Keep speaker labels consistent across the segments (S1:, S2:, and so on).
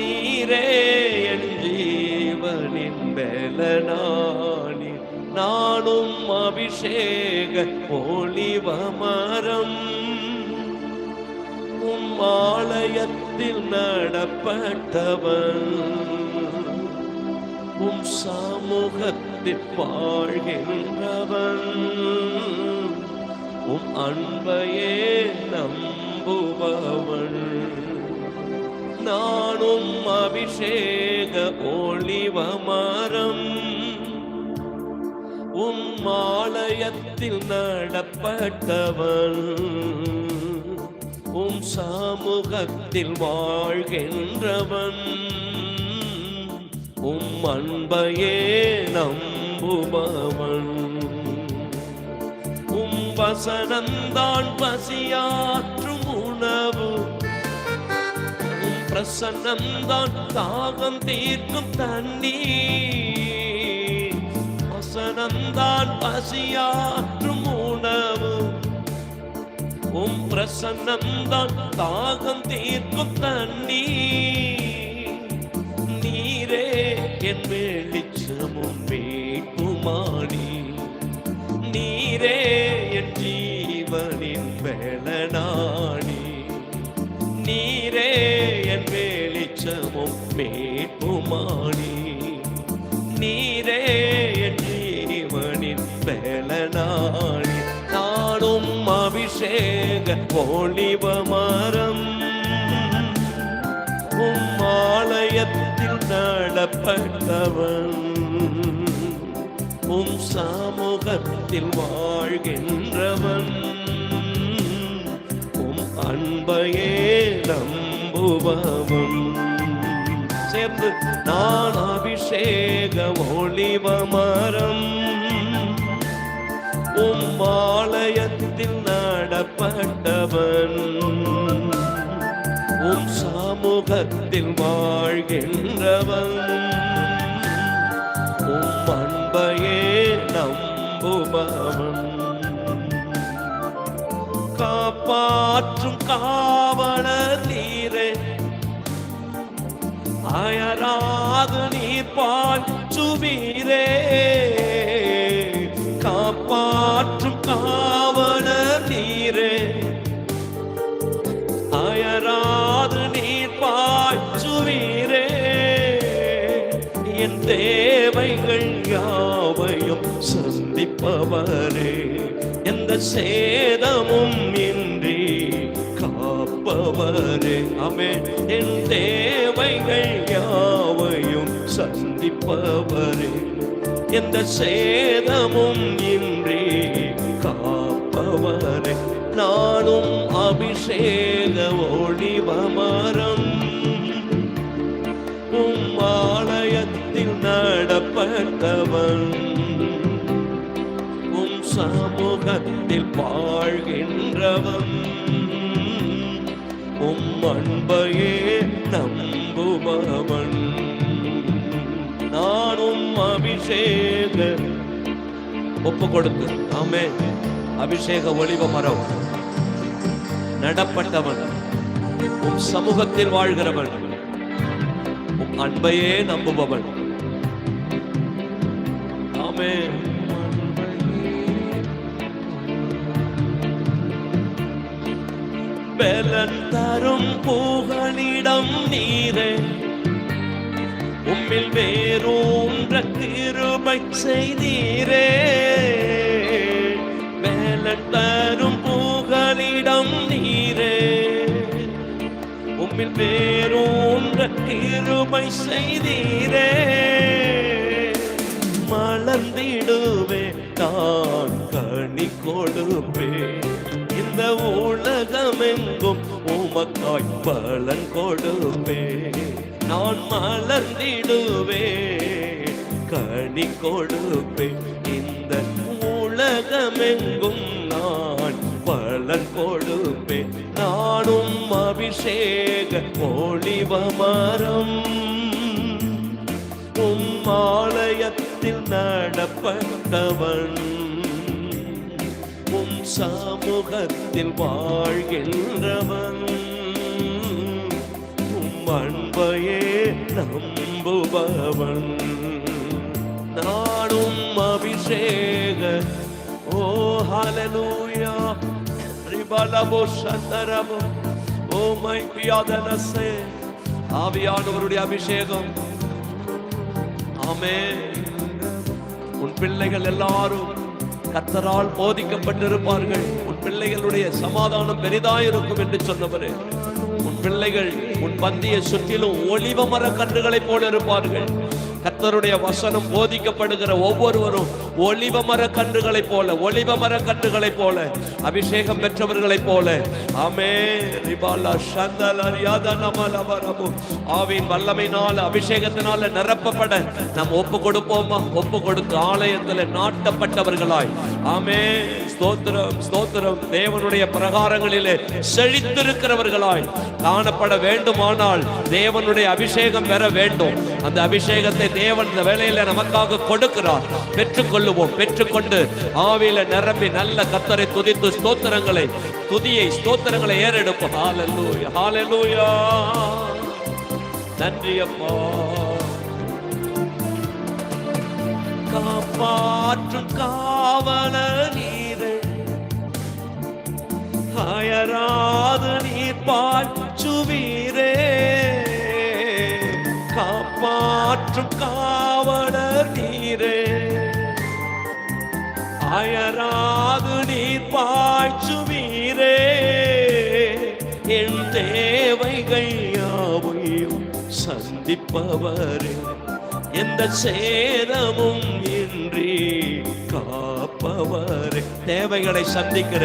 S1: நீரே என் ஜீவனின் பலனானி, நானும் அபிஷேக ஒலிவமரம். உம் ஆலயத்தில் நடப்பட்டவன், உம் சமூகத்தில் வாழ்கின்றவன், உம் அன்பையே நம்புபவன். நானும் அபிஷேக ஒலிவமரம், உம் ஆலயத்தில் நடப்பட்டவன், உம் சமூகத்தில் வாழ்கின்றவன், உம் அன்பையே நம்புபவன். உம் வசனந்தான் பசியாற்றும் உணவு, உம் பிரசன்னந்தான் தாகம் தீர்க்கும் தண்ணீர். வசனந்தான் பசியாற்றும் உணவு, உம் பிரசன்னந்தான் தாகம் தீர்க்கும் தண்ணீர். நீரே என் வெளிச்சமும் மீட்புமானி, நீரே என் ஜீவனின் பலனானி, நீரே என் வெளிச்சமும் மீட்புமானி, நீரே என் ஜீவனின் பலனானி. நானும் அபிஷேக ஒலிவமரம், உம் ஆலயத்தில் நடப்பட்டவன், உம் சமூகத்தில் வாழ்கின்றவன், உம் அன்பையே நம்புபவன். சேர்ந்து நான் அபிஷேக ஒலிவமரம், உம் ஆலயத்தில் நடப்பட்டவன், உம் சமூகத்தில் வாழ்கின்றவன், உம் அன்பையே நம்புபவன். காப்பாற்றும் காவலர் நீரே, அயராது நீர் பாய்ச்சுவீரே. காப்பாற்றும் காவலர் நீரே, அயராது நீர் பாய்ச்சுவீரே. என் தேவைகள் யாவையும் சந்திப்பவரே, எந்த சேதமும் இன்றி காப்பவரே. ஆமென். என் தேவைகள் யாவையும் சந்திப்பவரே, எந்த சேதமும் இன்றி காப்பவரே. நானும் அபிஷேக ஒலிவமரம், உம் ஆலயத்தில் நடப்பட்டவன், உம் சமூகத்தில் வாழ்கின்றவன், உம் அன்பையே நம்புபவன். நானும் அபிஷேக ஒப்பு கொடுத்து ஆமென். அபிஷேக ஒலிவமரம், நடப்பட்டவன், உம் சமூகத்தில் வாழ்கிறவன், உம் அன்பையே நம்புபவன். ஆமென். பலன் தரும் புகலிடம் நீரே, உம்மில் வேரூன்ற கிருபை செய்தீரே. பலன் தரும் புகலிடம் நீரே, உம்மில் வேரூன்ற கிருபை செய்தீரே. மலர்ந்திடுவே நான் கனி கொடுப்பே, இந்த உலகமெங்கும் உமக்காய் பலன் கொடுப்பே. நான் மலர்ந்திடுவே கனி கொடுப்பே, இந்த உலகமெங்கும் நான் பலன் கொடுப்பே. நானும் அபிஷேக ஒலிவமரம், உம் ஆலயத்தில் நடப்பட்டவன், உம் சமூகத்தில் வாழ்கின்றவன், உம் அன்பையே நம்புபவன். நானும் அபிஷேக ஓ ஹalleluya ரிபலபோ சந்தரபோ ஓ மை பியாதனசே ஆவியானவருடைய அபிஷேகம். ஆமென். உன் பிள்ளைகள் எல்லாரும் கர்த்தரால் போதிக்கப்பட்டிருப்பார்கள். உன் பிள்ளைகளுடைய சமாதானம் பெரிதாயிருக்கும் என்று சொன்னவரே, உன் பிள்ளைகள் உன் பந்தியை சுற்றிலும் ஒலிவ மர கன்றுகளைப் போல இருப்பார்கள். கர்த்தருடைய வசனம் போதிக்கப்படுகிற ஒவ்வொருவரும் ஒலிவ மர கன்றுகளைப் போல, ஒலிவ மர கன்றுகளைப் போல, அபிஷேகம் பெற்றவர்களைப் போல. ஆமென். ரிபாலா ஷந்தலரியாதா நமலவரபு ஆவின் வல்லமையினால் அபிஷேகத்தினால நிரப்பப்பட நாம் ஒப்பு கொடுப்போமா? ஒப்பு கொடுத்து ஆலயத்தில் நாட்டப்பட்டவர்களாய். ஆமென். ஸ்தோத்திரம் ஸ்தோத்திரம். தேவனுடைய பிரகாரங்களிலே செழித்திருக்கிறவர்களாய் காணப்பட வேண்டுமானால் தேவனுடைய அபிஷேகம் பெற வேண்டும். அந்த அபிஷேகத்தை தேவன் இந்த வேளையில நமக்காக கொடுக்கிறார். பெற்றுக்கொள்ளுவோம். பெற்றுக்கொண்டு ஆவியில நிரம்பி நல்ல கர்த்தரை துதித்து ஸ்தோத்திரங்களை ஸ்தோத்திரங்களை ஏறெடுப்போம். ஹalleluya ஹalleluya. நன்றி அப்பா. காப்பாற்றும் காவலர் நீரே, அயராது நீர் பாய்ச்சுவீரே. காப்பாற்றும் காவலர் நீரே, அயராது நீர் பாய்ச்சுவீரே. என் தேவைகள் யாவையும் சந்திப்பவரே, எந்த சேதமும் இன்றி காப்பவரே. தேவைகளை சந்திக்கிற,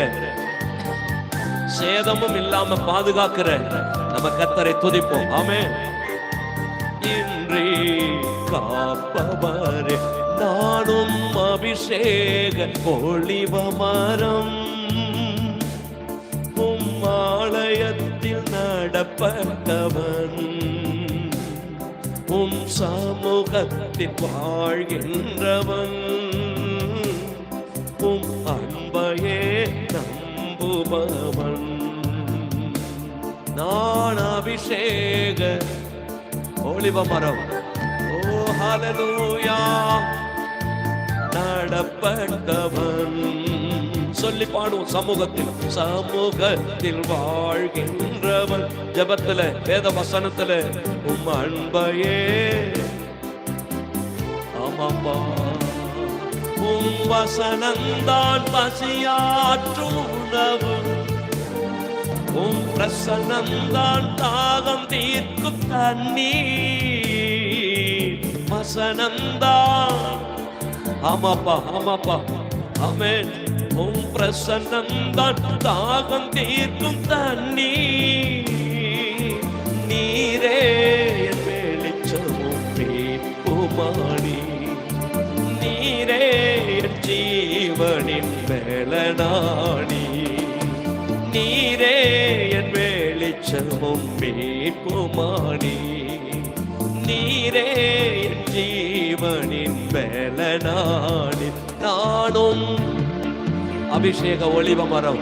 S1: சேதமும் இல்லாம பாதுகாக்கிற நம்ம கர்த்தரை துதிப்போம். ஆமென். இன்றி காப்பவரே, நானும் அபிஷேக ஒளிவ மரம், உம் ஆலயத்தில் நடப்பட்டவன், உம் சமூகத்தில் வாழ்கின்றவன், உம் அன்பையே நம்புபவன். நான் அபிஷேக ஒளிவ மரம். ஓ ஹalleluya. நடப்பட்டவன் சொல்லி பாடுவோம். சமூகத்தில் வாழ்கின்றவன். ஜெபத்துல வேத வசனத்துல உம் அன்பையே. ஆமாப்பா. உம் வசனந்தான் பசியாற்றும் உணவு, உம் பிரசன்னந்தான் தாகம் தீர்க்கும் தண்ணீர். வசனந்தான். ஆமாப்பா ஆமாப்பா. ஆமென். உம் பிரசன்னந்தான் தாகம் தீர்க்கும் தண்ணீர். நீரே என் வெளிச்சமும் மீட்புமானி, நீரே என் ஜீவனின் மேலனானி, நீரே என் வெளிச்சமும் மீட்புமானி, நீரே என் ஜீவனின் மேலனானி. நானும் அபிஷேக ஒளிவ மரம்.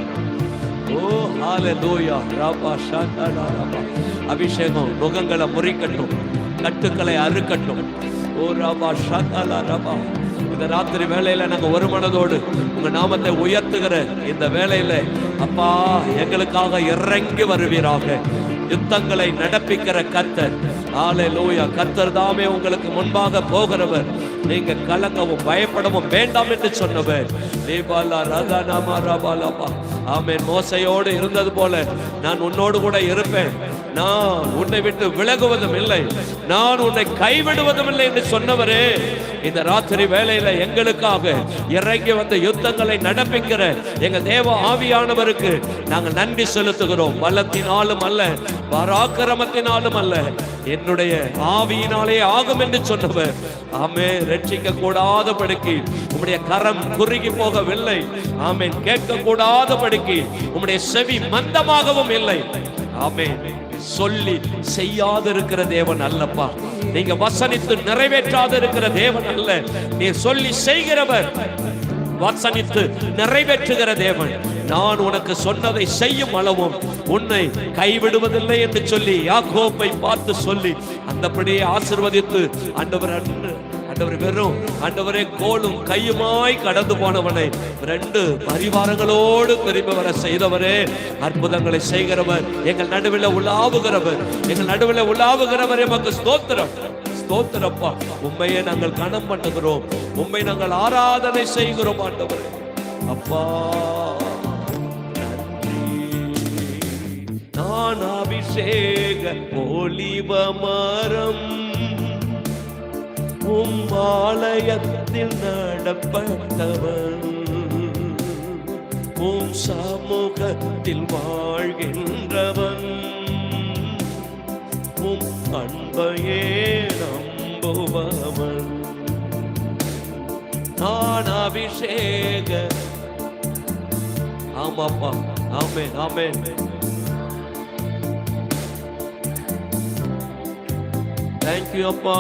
S1: ஓ ஹalleluya. ராபா ஷாந்தா ராபா. அபிஷேகம் நுகங்களை முறிக்கட்டும், கட்டுக்களை அறுக்கட்டும். ஓ ராபா ஷாந்தா ராபா. இந்த ராத்திரி வேளையில நாங்க ஒரு மனதோடு உங்க நாமத்தை உயர்த்துகிற இந்த வேளையில அப்பா எங்களுக்காக இறங்கி வருவீராக. யுத்தங்களை நடப்பிக்கிற கர்த்தர். ஹalleluya. கர்த்தர் தாமே உங்களுக்கு முன்பாக போகிறவர். நீங்க கலங்கவும் பயப்படவும் வேண்டாம் என்று சொன்னவர். ஆமென். மோசையோடு இருந்தது போல நான் உன்னோடு கூட இருப்பேன், நான் உன்னை விட்டு விலகுவதும் இல்லை, நான் உன்னை கைவிடுவதும் இல்லை என்று சொன்னவரே, இந்த ராத்திரி வேளையில எங்களுக்காக இறங்கி வந்த யுத்தங்களை நடப்பிக்கிற எங்க தேவ ஆவியானவருக்கு நாங்கள் நன்றி செலுத்துகிறோம். பலத்தினாலும் அல்ல, பராக்கிரமத்தினாலும் அல்ல, என்னுடைய ஆவியினாலே ஆகும் என்று சொன்னவர். ஆமென். ரட்சிக்க கூடாதபடிக்கு உம்முடைய கரம் குறுகி போகவில்லை. ஆமென். கேட்க கூடாதபடிக்கு உம்முடைய செவி மந்தமாகவும் இல்லை. ஆமென். சொல்லி செய்யாத இருக்கிற தேவன் அல்லப்பா. நீங்க வசனித்து நிறைவேற்றாத இருக்கிற தேவன் அல்ல. நீ சொல்லி செய்கிறவர், வசனித்து நிறைவேற்றுகிற தேவன். நான் உனக்கு சொன்னதை செய்யும் அளவும் உன்னை கைவிடுவதில்லை என்று சொல்லி யாக்கோபை பார்த்து சொல்லி அந்தபடியே ஆசீர்வதித்து ஆண்டவர் வெறும் ஆண்டவரே கோலும் கையுமாய் கடந்து போனவனை 2 பரிவாரங்களோடு திரும்பி வர செய்தவரே, அற்புதங்களை செய்கிறவர், எங்கள் நடுவில் உலாவுகிறவர் எமக்கு ஸ்தோத்திரம். ஸ்தோத்திரப்பா, உம்மையே நாங்கள் கனம் பண்ணுகிறோம், உம்மை நாங்கள் ஆராதனை செய்கிறோம் ஆண்டவரே. அப்பா நன்றி. நான் அபிஷேக ஒலிவ மரம், உம் ஆலயத்தில் நடப்பட்டவன், உம் சமூகத்தில் வாழ்கின்றவன், உம் அன்பையே நம்புபவன். நான் அபிஷேக. ஆமாப்பா, ஆமென் ஆமென். தேங்க்யூ அப்பா.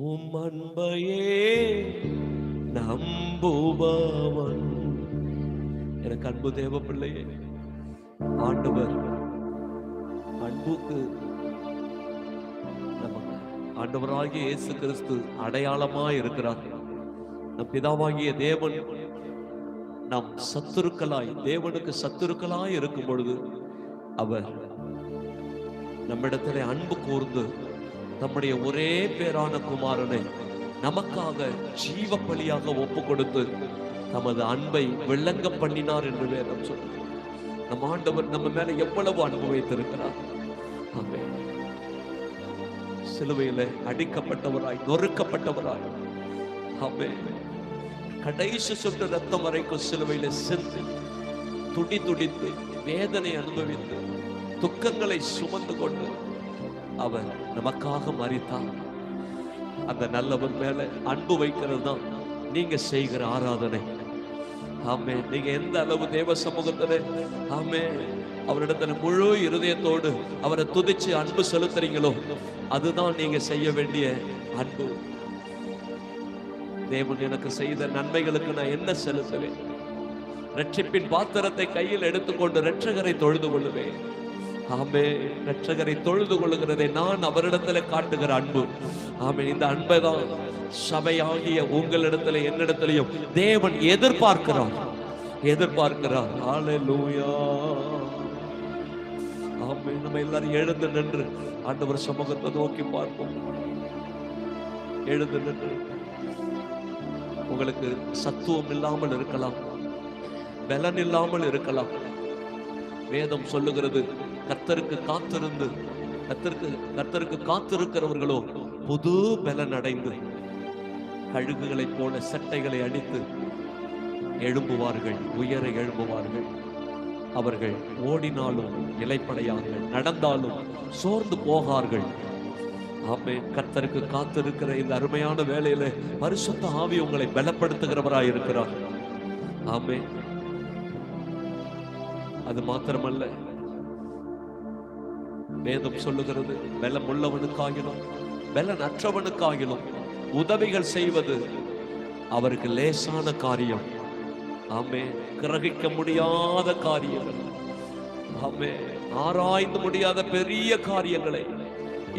S1: உம் அன்பையே நம்புபவன். எனக்கு அன்பு தேவ பிள்ளையே, ஆண்டவர் அன்புக்கு நமக்கு ஆண்டவராகிய இயேசு கிறிஸ்து அடையாளமாய் இருக்கிறார். நம் பிதாவாகிய தேவன் நம் சத்துருக்களாய், தேவனுக்கு சத்துருக்களாய் இருக்கும் பொழுது அவர் நம்மிடத்திலே அன்பு கூர்ந்து நம்முடைய ஒரே பேரான குமாரனை நமக்காக ஜீவ பலியாக ஒப்பு கொடுத்து தமது அன்பை விளங்க பண்ணினார் என்று வேதம் சொல்லுது. நம் ஆண்டவர் நம்ம மேல எவ்வளவு அன்பு வைத்திருக்கிறார். ஆமென். சிலுவையில அடிக்கப்பட்டவராய், நொறுக்கப்பட்டவராய், ஆமென், கடைசி சொட்டு ரத்தம் வரைக்கும் சிலுவையில சென்று துடித்து வேதனை அனுபவித்து துக்கங்களை சுமந்து கொண்டு அவர் நமக்காக மரித்தார். அந்த நல்லவர் மேல அன்பு வைக்கிறது தான் நீங்க செய்கிற ஆராதனை. ஆமே, நீங்க எந்த அளவு தேவ சமூகத்துல ஆமே அவரிடத்துல முழு இருதயத்தோடு அவரை துதிச்சு அன்பு செலுத்துறீங்களோ, அதுதான் நீங்க செய்ய வேண்டிய அன்பு. தேவன் எனக்கு செய்த நன்மைகளுக்கு நான் என்ன செலுத்துவேன்? இரட்சிப்பின் பாத்திரத்தை கையில் எடுத்துக்கொண்டு இரட்சகரை தொழுது கொள்ளுவேன். ஆமே, இரட்சகரை தொழுது கொள்ளுகிறதை நான் அவரிடத்துல காட்டுகிற அன்பு. ஆமே, இந்த அன்பை தான் சபையாகிய உங்களிடத்துல என்னிடத்திலையும் தேவன் எதிர்பார்க்கிறார். ஹல்லேலூயா. ஆமே, நம்ம எல்லாரும் எழுந்து நின்று ஆண்டவர் சமூகத்தை நோக்கி பார்ப்போம். எழுந்து நின்று. உங்களுக்கு சத்துவம் இல்லாமல் இருக்கலாம், பலன் இல்லாமல் இருக்கலாம். வேதம் சொல்லுகிறது, கர்த்தருக்கு காத்திருக்கிறவர்களோ புது பலன் அடைந்து கழுகுகளைப் போல சட்டைகளை அடித்து எழும்புவார்கள், உயர எழும்புவார்கள். அவர்கள் ஓடினாலும் இளைப்படையார்கள், நடந்தாலும் சோர்ந்து போகார்கள். ஆமென். கர்த்தருக்கு காத்திருக்கிற இந்த அருமையான வேளையில பரிசுத்த ஆவி உங்களை பலப்படுத்துகிறவராய் இருக்கிறார். ஆமென். அது மாத்திரமல்ல, வேதம் சொல்லுகிறது, பலம் உள்ளவனுக்காகிலும் பலன் அற்றவனுக்காகிலும் உதவிகள் செய்வது அவருக்கு லேசான காரியம். ஆமே, கிரகிக்க முடியாத காரியங்கள், ஆமே, ஆராய்ந்து முடியாத பெரிய காரியங்களை,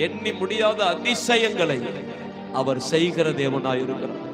S1: எண்ணி முடியாத அதிசயங்களை அவர் செய்கிற தேவனாயிருக்கிறார்.